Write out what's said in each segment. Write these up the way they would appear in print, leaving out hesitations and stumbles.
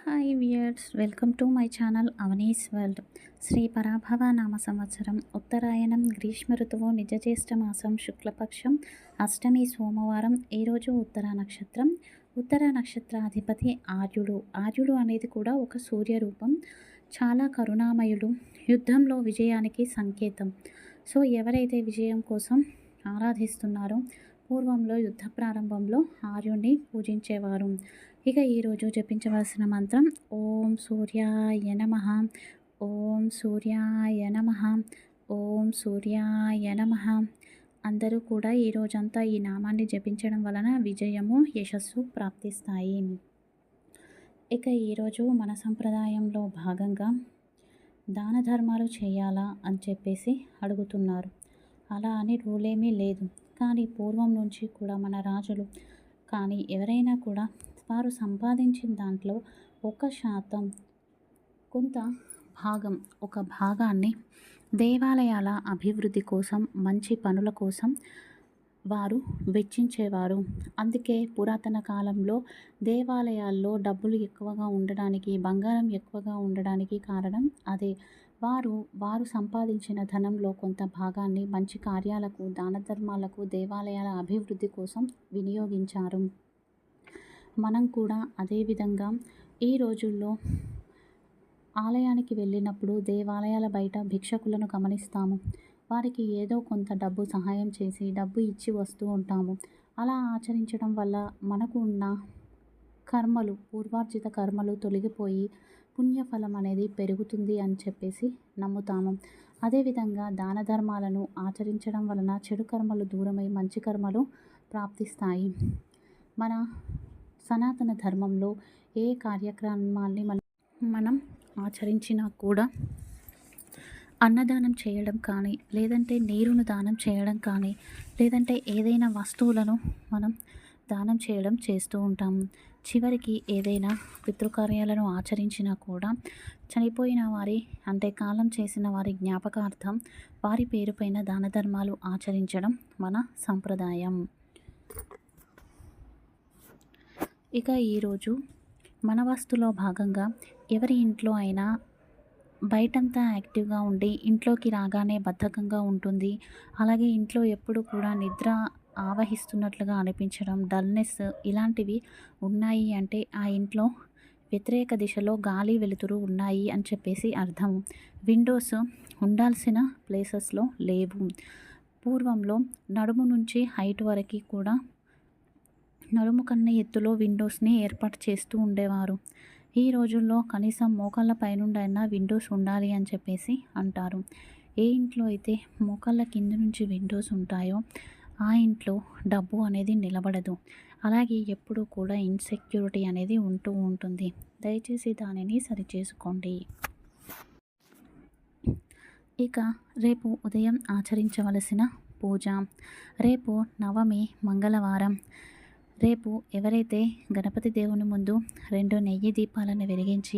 Hi viewers, welcome to my channel Avani's world. Shri పరాభవ నామ సంవత్సరం ఉత్తరాయణం గ్రీష్మ ఋతువు నిజజ్యేష్ఠ మాసం శుక్లపక్షం అష్టమి సోమవారం. ఈరోజు ఉత్తర నక్షత్రం. ఉత్తర నక్షత్రాధిపతి ఆర్యుడు. ఆర్యుడు అనేది కూడా ఒక సూర్య రూపం. చాలా కరుణామయుడు, యుద్ధంలో విజయానికి సంకేతం. సో ఎవరైతే విజయం కోసం ఆరాధిస్తున్నారో పూర్వంలో యుద్ధ ప్రారంభంలో ఆర్యుడిని పూజించేవారు. ఇక ఈరోజు జపించవలసిన మంత్రం ఓం సూర్యాయ నమః, ఓం సూర్యాయ నమః, ఓం సూర్యాయ నమః. అందరూ కూడా ఈరోజంతా ఈ నామాన్ని జపించడం వలన విజయము యశస్సు ప్రాప్తిస్తాయి. ఇక ఈరోజు మన సంప్రదాయంలో భాగంగా దాన ధర్మాలు చేయాలా అని చెప్పేసి అడుగుతున్నారు. అలా అని రూలేమీ లేదు. కానీ పూర్వం నుంచి కూడా మన రాజులు కానీ ఎవరైనా కూడా వారు సంపాదించిన దాంట్లో 1% కొంత భాగం, ఒక భాగాన్ని దేవాలయాల అభివృద్ధి కోసం, మంచి పనుల కోసం వారు వెచ్చించేవారు. అందుకే పురాతన కాలంలో దేవాలయాల్లో డబ్బులు ఎక్కువగా ఉండడానికి, బంగారం ఎక్కువగా ఉండడానికి కారణం అదే. వారు సంపాదించిన ధనంలో కొంత భాగాన్ని మంచి కార్యాలకు, దాన ధర్మాలకు, దేవాలయాల అభివృద్ధి కోసం వినియోగించారు. మనం కూడా అదేవిధంగా ఈ రోజుల్లో ఆలయానికి వెళ్ళినప్పుడు దేవాలయాల బయట భిక్షకులను గమనిస్తాము. వారికి ఏదో కొంత డబ్బు సహాయం చేసి, డబ్బు ఇచ్చి వస్తూ ఉంటాము. అలా ఆచరించడం వల్ల మనకు ఉన్న కర్మలు, పూర్వార్జిత కర్మలు తొలగిపోయి పుణ్యఫలం అనేది పెరుగుతుంది అని చెప్పేసి నమ్ముతాము. అదేవిధంగా దాన ధర్మాలను ఆచరించడం వలన చెడు కర్మలు దూరమై మంచి కర్మలు ప్రాప్తిస్తాయి. మన సనాతన ధర్మంలో ఏ కార్యక్రమాన్ని మనం ఆచరించినా కూడా అన్నదానం చేయడం కానీ, లేదంటే నీరును దానం చేయడం కానీ, లేదంటే ఏదైనా వస్తువులను మనం దానం చేయడం చేస్తూ ఉంటాము. చివరికి ఏదైనా పితృకార్యాలను ఆచరించినా కూడా చనిపోయిన వారి అంటే కాలం చేసిన వారి జ్ఞాపకార్థం వారి పేరుపైన దాన ధర్మాలు ఆచరించడం మన సంప్రదాయం. ఇక ఈరోజు మన వస్తులో భాగంగా ఎవరి ఇంట్లో అయినా బయటంతా యాక్టివ్గా ఉండి ఇంట్లోకి రాగానే బద్ధకంగా ఉంటుంది. అలాగే ఇంట్లో ఎప్పుడు కూడా నిద్ర ఆవహిస్తున్నట్లుగా అనిపించడం, డల్నెస్ ఇలాంటివి ఉన్నాయి అంటే ఆ ఇంట్లో వ్యతిరేక దిశలో గాలి వెలుతురు ఉన్నాయి అని చెప్పేసి అర్థం. విండోస్ ఉండాల్సిన ప్లేసెస్లో లేవు. పూర్వంలో నడుము నుంచి హైట్ వరకు కూడా నడుము కన్నా ఎత్తులో విండోస్ని ఏర్పాటు చేస్తూ ఉండేవారు. ఈ రోజుల్లో కనీసం మోకాళ్ళ పైనుండైనా విండోస్ ఉండాలి అని చెప్పేసి అంటారు. ఏ ఇంట్లో అయితే మోకాళ్ళ కింద నుంచి విండోస్ ఉంటాయో ఆ ఇంట్లో డబ్బు అనేది నిలబడదు. అలాగే ఎప్పుడూ కూడా ఇన్సెక్యూరిటీ అనేది ఉంటూ ఉంటుంది. దయచేసి దానిని సరిచేసుకోండి. ఇక రేపు ఉదయం ఆచరించవలసిన పూజ. రేపు నవమి మంగళవారం. రేపు ఎవరైతే గణపతి దేవుని ముందు 2 నెయ్యి దీపాలను వెలిగించి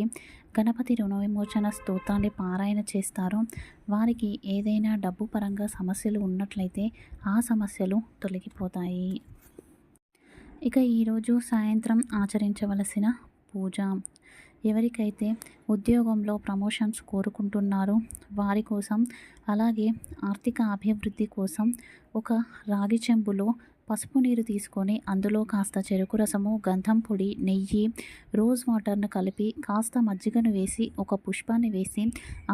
గణపతి రుణ విమోచన స్తోత్రాన్ని పారాయణ చేస్తారో వారికి ఏదైనా డబ్బు పరంగా సమస్యలు ఉన్నట్లయితే ఆ సమస్యలు తొలగిపోతాయి. ఇక ఈరోజు సాయంత్రం ఆచరించవలసిన పూజ. ఎవరికైతే ఉద్యోగంలో ప్రమోషన్స్ కోరుకుంటున్నారో వారి కోసం, అలాగే ఆర్థిక అభివృద్ధి కోసం ఒక రాగి చెంబులో పసుపు నీరు తీసుకొని అందులో కాస్త చెరుకు రసము, గంధం పొడి, నెయ్యి, రోజ్ వాటర్ను కలిపి కాస్త మజ్జిగను వేసి ఒక పుష్పాన్ని వేసి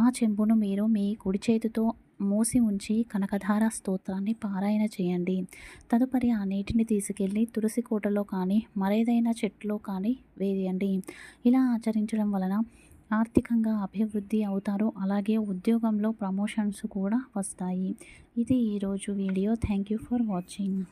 ఆ చెంబును మీరు మీ కుడి చేతితో మూసి ఉంచి కనకధార స్తోత్రాన్ని పారాయణ చేయండి. తదుపరి ఆ నీటిని తీసుకెళ్ళి తులసి కోటలో కానీ మరేదైనా చెట్టులో కానీ వేయండి. ఇలా ఆచరించడం వలన ఆర్థికంగా అభివృద్ధి అవుతారు. అలాగే ఉద్యోగంలో ప్రమోషన్స్ కూడా వస్తాయి. ఇది ఈరోజు video. Thank you for watching.